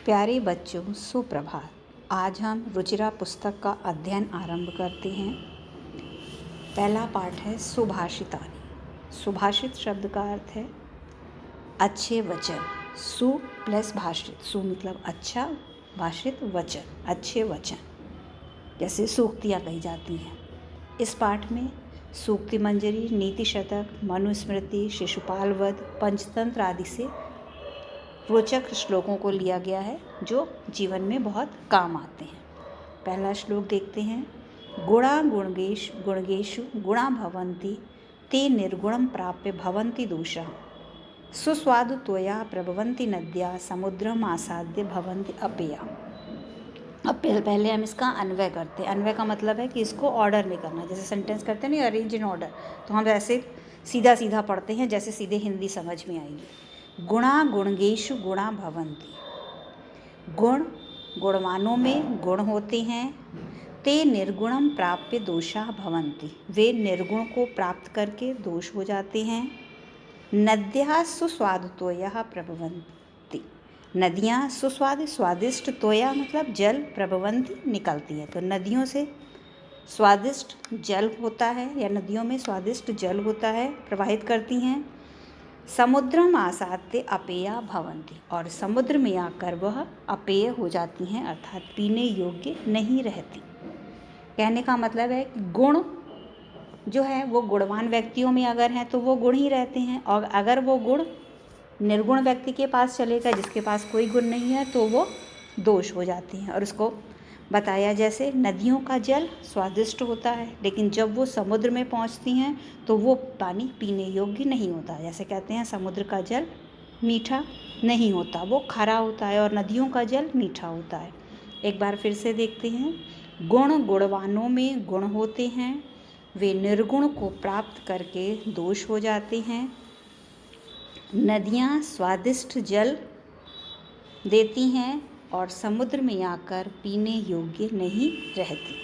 प्यारे बच्चों, सुप्रभात। आज हम रुचिरा पुस्तक का अध्ययन आरंभ करते हैं। पहला पाठ है सुभाषितानि। सुभाषित शब्द का अर्थ है अच्छे वचन। सु प्लस भाषित, सु मतलब अच्छा, भाषित वचन, अच्छे वचन, जैसे सूक्तियाँ कही जाती हैं। इस पाठ में सूक्ति मंजरी, नीति शतक, मनुस्मृति, शिशुपाल वध, पंचतंत्र आदि से रोचक श्लोकों को लिया गया है जो जीवन में बहुत काम आते हैं। पहला श्लोक देखते हैं। गुणा गुणगेषु गुणा भवन्ति ते निर्गुणं प्राप्य भवन्ति दोषा सुस्वादु त्वया प्रभवन्ति नद्या समुद्रम आसाद्य भवन्ति अपेया। अब पहले हम इसका अन्वय करते हैं। अन्वय का मतलब है कि इसको ऑर्डर में करना, जैसे सेंटेंस करते हैं ना, अरेंज इन ऑर्डर, तो हम ऐसे सीधा सीधा पढ़ते हैं जैसे सीधे हिंदी समझ में आएगी। गुणा गुणगेषु गुणा भवन्ति, गुण गुणवानों में गुण होते हैं। ते निर्गुणम प्राप्य दोषा भवन्ति, वे निर्गुण को प्राप्त करके दोष हो जाते हैं। नद्या सुस्वादुतोयः प्रभवन्ति, नदियाँ सुस्वाद स्वादिष्ट, तोया मतलब जल, प्रभवन्ति निकलती है, तो नदियों से स्वादिष्ट जल होता है या नदियों में स्वादिष्ट जल होता है, प्रवाहित करती हैं। समुद्रम आसाद्य अपेया भवन्ति, और समुद्र में आकर वह अपेय हो जाती हैं, अर्थात पीने योग्य नहीं रहती। कहने का मतलब है कि गुण जो है वो गुणवान व्यक्तियों में अगर हैं तो वो गुण ही रहते हैं, और अगर वो गुण निर्गुण व्यक्ति के पास चलेगा, जिसके पास कोई गुण नहीं है, तो वो दोष हो जाते हैं। और उसको बताया जैसे नदियों का जल स्वादिष्ट होता है, लेकिन जब वो समुद्र में पहुंचती हैं तो वो पानी पीने योग्य नहीं होता। जैसे कहते हैं समुद्र का जल मीठा नहीं होता, वो खारा होता है, और नदियों का जल मीठा होता है। एक बार फिर से देखते हैं। गुण गुणवानों में गुण होते हैं, वे निर्गुण को प्राप्त करके दोष हो जाते हैं। नदियाँ स्वादिष्ट जल देती हैं और समुद्र में आकर पीने योग्य नहीं रहती।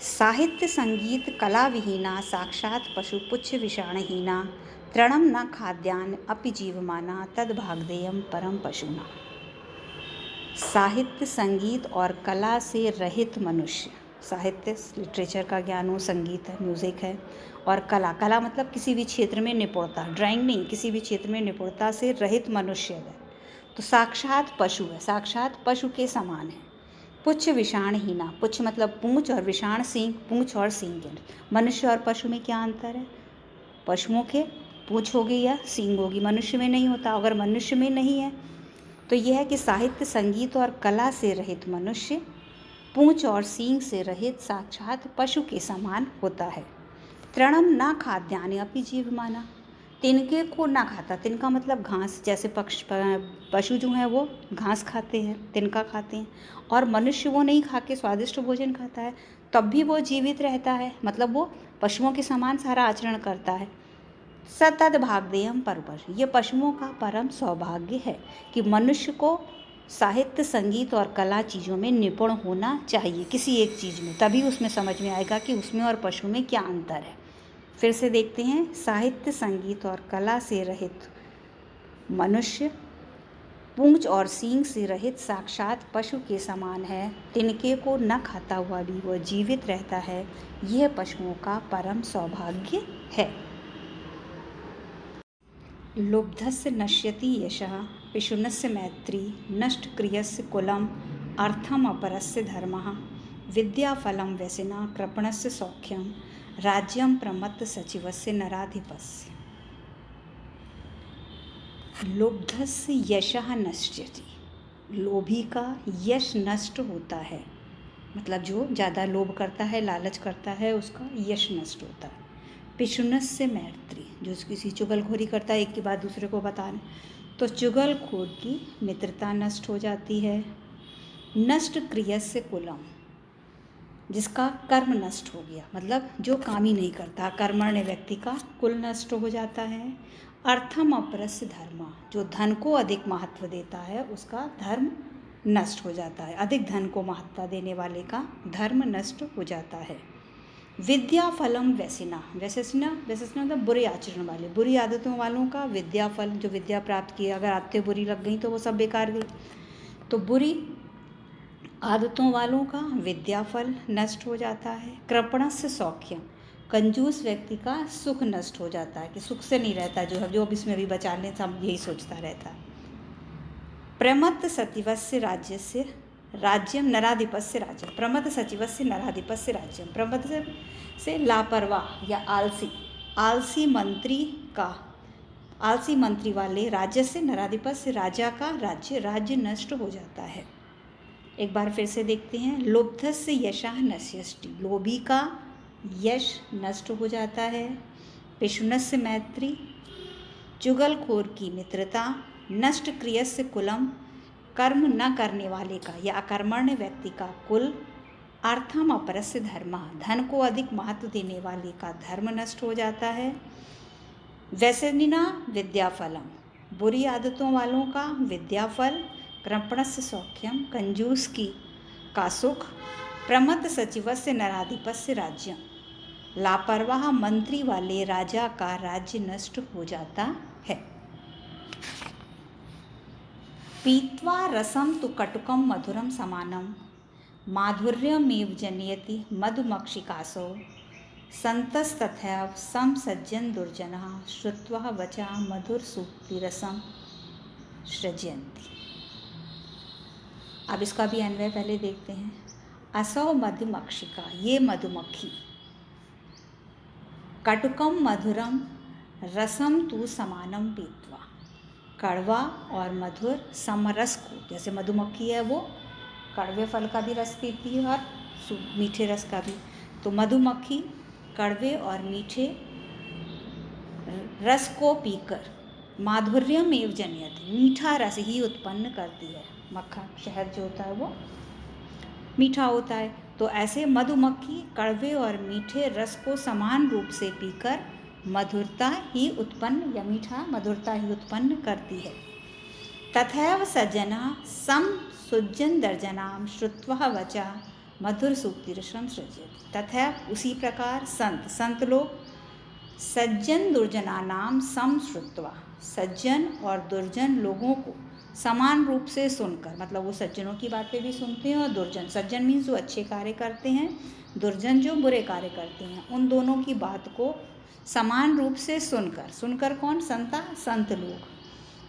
साहित्य संगीत कला विहीना साक्षात पशु पुच्छ विषाणहीना तृणम न खाद्यान अपि जीवमाना तद भागदेयम परम पशुना। साहित्य संगीत और कला से रहित मनुष्य, साहित्य लिटरेचर का ज्ञान हो, संगीत है, म्यूज़िक है, और कला, कला मतलब किसी भी क्षेत्र में निपुणता, ड्राइंग नहीं, किसी भी क्षेत्र में निपुणता से रहित मनुष्य है तो साक्षात पशु है, साक्षात पशु के समान है। पुच्छ विषाणहीना, पुच्छ मतलब पूंछ और विषाण सींग, पूंछ और सींग। मनुष्य और पशु में क्या अंतर है? पशुओं के पूंछ होगी या सींग होगी, मनुष्य में नहीं होता। अगर मनुष्य में नहीं है तो यह है कि साहित्य संगीत और कला से रहित मनुष्य पूंछ और सींग से रहित साक्षात पशु के समान होता है। तृणम ना खाद्यानि अपि जीवमाना, तिनके को ना खाता, तिनका मतलब घास, जैसे पशु जो हैं वो घास खाते हैं, तिनका खाते हैं, और मनुष्य वो नहीं खा के स्वादिष्ट भोजन खाता है, तब भी वो जीवित रहता है, मतलब वो पशुओं के समान सारा आचरण करता है। सतद भागदेयम परपर, ये पशुओं का परम सौभाग्य है कि मनुष्य को साहित्य संगीत और कला चीज़ों में निपुण होना चाहिए, किसी एक चीज़ में, तभी उसमें समझ में आएगा कि उसमें और पशु में क्या अंतर है। फिर से देखते हैं। साहित्य संगीत और कला से रहित मनुष्य पूंछ और सींग से रहित साक्षात पशु के समान है, तिनके को न खाता हुआ भी वह जीवित रहता है, यह पशुओं का परम सौभाग्य है। लुब्धस्य नश्यति यशः पिशुनस्य मैत्री नष्टक्रियस्य कुलम् अर्थम अपरस्य धर्मः विद्याफलं व्यसिना कृपणस्य सौख्यं राज्यं प्रमत्त सचिवस्य नराधिपस्य। लुब्धस्य यशः नश्यति, लोभी का यश नष्ट होता है, मतलब जो ज़्यादा लोभ करता है, लालच करता है, उसका यश नष्ट होता है। पिशुनस्य मैत्री, जो किसी चुगलखोरी करता है, एक के बाद दूसरे को बताने, तो चुगलखोर की मित्रता नष्ट हो जाती है। नष्ट क्रियस्य कुलम, जिसका कर्म नष्ट हो गया, मतलब जो काम ही नहीं करता, कर्मण्य व्यक्ति का कुल नष्ट हो जाता है। अर्थम अपरस्य धर्म, जो धन को अधिक महत्व देता है उसका धर्म नष्ट हो जाता है, अधिक धन को महत्व देने वाले का धर्म नष्ट हो जाता है। विद्या फलम व्यसिना, व्यसिना व्यसिना मतलब बुरे आचरण वाले, बुरी आदतों वालों का विद्या फल, जो विद्या प्राप्त की, अगर आदतें बुरी लग गई तो वो सब बेकार गई। तो बुरी आदतों वालों का विद्या फल नष्ट हो जाता है। कृपणस्य सौख्यम, कंजूस व्यक्ति का सुख नष्ट हो जाता है, कि सुख से नहीं रहता, जो है जो अब इसमें भी बचा लें, सब यही सोचता रहता है। प्रमत्त सचिवस्य राज्यस्य राज्यम नराधिपस्य राज्यम, प्रमत्त सचिवस्य नराधिपस्य राज्यम, प्रमत्त से लापरवाह या आलसी, आलसी मंत्री का, आलसी मंत्री वाले राज्य से नराधिपस्य राजा का राज्य नष्ट हो जाता है। एक बार फिर से देखते हैं। लुब्धस्य यशः नश्यति, लोभी का यश नष्ट हो जाता है। पिशुनस्य मैत्री, चुगलखोर की मित्रता। नष्ट क्रियस्य कुलम, कर्म न करने वाले का या अकर्मण्य व्यक्ति का कुल। अर्थम अपरस्य धर्म, धन को अधिक महत्व देने वाले का धर्म नष्ट हो जाता है। व्यसनिना विद्याफलम, बुरी आदतों वालों का विद्याफल। कृपणस्य सौख्यम, कंजूस की का सुख। प्रमत्त सचिवस्य नराधिपस्य राज्यम, लापरवाह मंत्री वाले राजा का राज्य नष्ट हो जाता है। पीत्वा रसम तु कटुकम मधुरम समानम, माधुर्यमेव जनयति मधुमक्षिकासो। संतस्तथैव सम सज्जन दुर्जनः, श्रुत्वा वचा मधुर सूक्तिरसम सृजयन्ति। अब इसका भी अन्वय पहले देखते हैं। असौ मधुमक्षिका, ये मधुमक्खी। कटुकम मधुरम रसम तु समानम पीत्वा, कड़वा और मधुर समरस को, जैसे मधुमक्खी है वो कड़वे फल का भी रस पीती है और मीठे रस का भी, तो मधुमक्खी कड़वे और मीठे रस को पीकर माधुर्यम एव जनयति, मीठा रस ही उत्पन्न करती है। मक्खन शहद जो होता है वो मीठा होता है, तो ऐसे मधुमक्खी कड़वे और मीठे रस को समान रूप से पीकर मधुरता ही उत्पन्न या मीठा मधुरता ही उत्पन्न करती है। तथैव सज्जना सम सुज्जन दर्जनाम श्रुत्वा वचा मधुर सूक्तिरसम सृजयति। तथैव उसी प्रकार संत लोग सज्जन दुर्जना नाम सम श्रुत्वा, सज्जन और दुर्जन लोगों को समान रूप से सुनकर, मतलब वो सज्जनों की बातें भी सुनते हैं और दुर्जन, सज्जन मीन्स जो अच्छे कार्य करते हैं, दुर्जन जो बुरे कार्य करते हैं, उन दोनों की बात को समान रूप से सुनकर कौन? संत लोग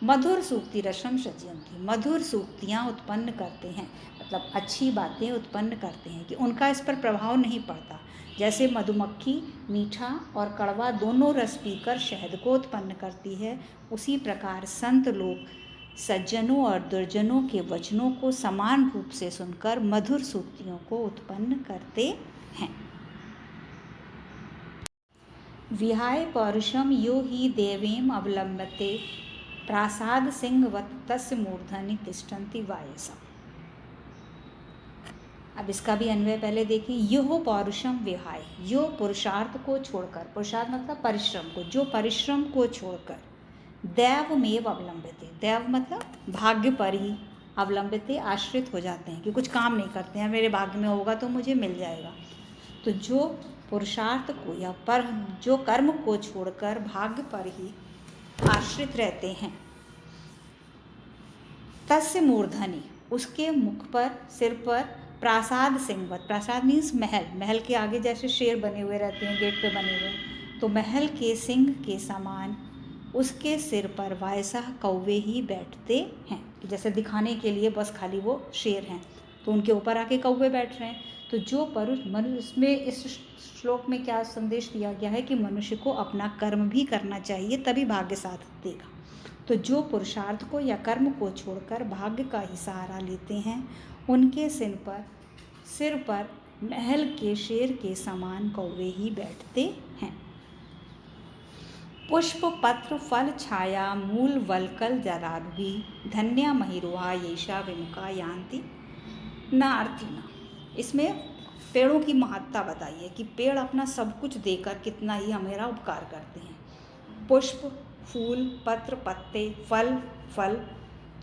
मधुर सूक्ति रसम सृजयन्ति, मधुर सूक्तियाँ उत्पन्न करते हैं, मतलब अच्छी बातें उत्पन्न करते हैं, कि उनका इस पर प्रभाव नहीं पड़ता। जैसे मधुमक्खी मीठा और कड़वा दोनों रस पीकर शहद को उत्पन्न करती है, उसी प्रकार संत लोग सज्जनों और दुर्जनों के वचनों को समान रूप से सुनकर मधुर सूक्तियों को उत्पन्न करते हैं। विहाय पौरुषम यो ही देवीम अवलंबते, प्रासाद सिंहवत तस्य मूर्धनि तिष्ठन्ति वायसम। अब इसका भी अन्वय पहले देखें। यो पौरुषम विहाय, यो पुरुषार्थ को छोड़कर, पुरुषार्थ मतलब परिश्रम को, जो परिश्रम को छोड़कर, दैवमेव अवलंबिते, दैव मतलब भाग्य पर ही, अवलंबिते आश्रित हो जाते हैं, कि कुछ काम नहीं करते हैं, मेरे भाग्य में होगा तो मुझे मिल जाएगा। तो जो पुरुषार्थ को या पर जो कर्म को छोड़कर भाग्य पर ही आश्रित रहते हैं, तस्य मूर्धनि, उसके मुख पर, सिर पर, प्रासाद सिंहवत, प्रासाद मीन्स महल, महल के आगे जैसे शेर बने हुए रहते हैं, गेट पे बने हुए, तो महल के सिंह के समान उसके सिर पर वायसा कौवे ही बैठते हैं, जैसे दिखाने के लिए बस खाली वो शेर हैं, तो उनके ऊपर आके कौवे बैठ रहे हैं। तो जो मनुष्य, इसमें इस श्लोक में क्या संदेश दिया गया है कि मनुष्य को अपना कर्म भी करना चाहिए, तभी भाग्य साथ देगा। तो जो पुरुषार्थ को या कर्म को छोड़कर भाग्य का ही सहारा लेते हैं, उनके सिर पर महल के शेर के समान कौवे ही बैठते हैं। पुष्प पत्र फल छाया मूल वलकल जरारूही, धन्या महिरुहा येषा विमुखा यान्ति न अर्थिना। इसमें पेड़ों की महत्ता बताइए कि पेड़ अपना सब कुछ देकर कितना ही हमारा उपकार करते हैं। पुष्प, फूल, पत्र, पत्ते, फल,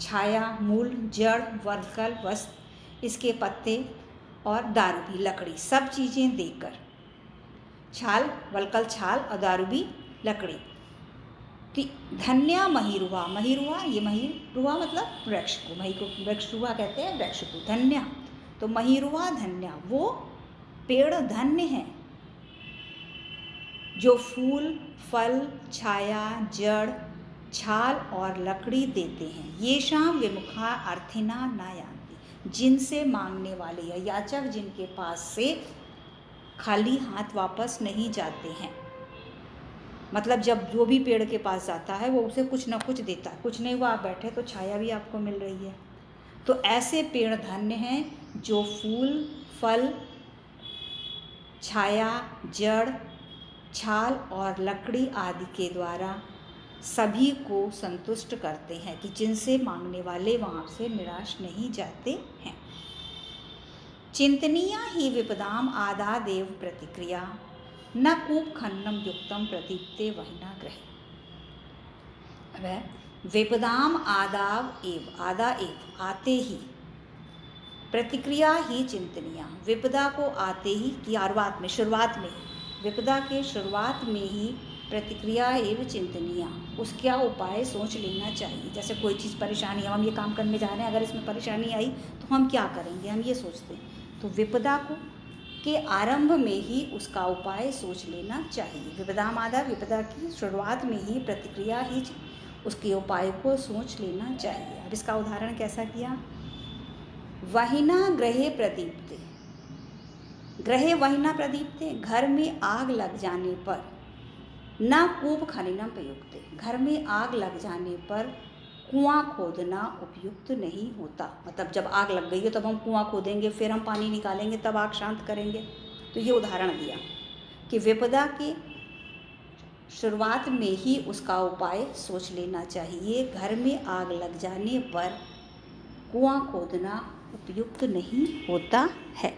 छाया, मूल, जड़, वलकल, वस्त्र, इसके पत्ते और दारू भी, लकड़ी, सब चीज़ें देकर छाल वलकल छाल और दारूबी लकड़ी। धन्या महिरुआ, महिरुआ ये महिरुआ मतलब वृक्ष को, मही को वृक्षरुआ कहते हैं, वृक्ष को धन्या। तो महिरुआ धन्या, वो पेड़ धन्य हैं जो फूल, फल, छाया, जड़, छाल और लकड़ी देते हैं। ये शाम विमुखा अर्थिना न यान्ति, जिनसे मांगने वाले या याचक जिनके पास से खाली हाथ वापस नहीं जाते हैं। मतलब जब जो भी पेड़ के पास जाता है वो उसे कुछ ना कुछ देता है, कुछ नहीं हुआ आप बैठे तो छाया भी आपको मिल रही है। तो ऐसे पेड़ धन्य हैं जो फूल, फल, छाया, जड़, छाल और लकड़ी आदि के द्वारा सभी को संतुष्ट करते हैं, कि जिनसे मांगने वाले वहाँ से निराश नहीं जाते हैं। चिंतनीया ही विपदाम आदा देव प्रतिक्रिया, न कूप खन्नम युक्तम प्रदीप्ते वहिना ग्रहे। अब विपदाम आदाव एव, आदा एव आते ही, प्रतिक्रिया ही चिंतनीया, विपदा को आते ही की शुरुआत में विपदा के शुरुआत में ही प्रतिक्रिया एवं चिंतनीय, उसका उपाय सोच लेना चाहिए। जैसे कोई चीज़ परेशानी, हम ये काम करने जा रहे हैं, अगर इसमें परेशानी आई तो हम क्या करेंगे, हम ये सोचते हैं। तो विपदा को के आरंभ में ही उसका उपाय सोच लेना चाहिए। विपदा मादा, विपदा की शुरुआत में ही प्रतिक्रिया ही उसके उपाय को सोच लेना चाहिए। अब इसका उदाहरण कैसा किया, वहिना ग्रहे प्रदीप्ते, ग्रहे वहिना प्रदीप्ते, घर में आग लग जाने पर, न कूप खननम प्रयुक्ते, घर में आग लग जाने पर कुआं खोदना उपयुक्त नहीं होता। मतलब जब आग लग गई है तब हम कुआं खोदेंगे, फिर हम पानी निकालेंगे, तब आग शांत करेंगे। तो ये उदाहरण दिया कि विपदा के शुरुआत में ही उसका उपाय सोच लेना चाहिए। घर में आग लग जाने पर कुआं खोदना उपयुक्त नहीं होता है।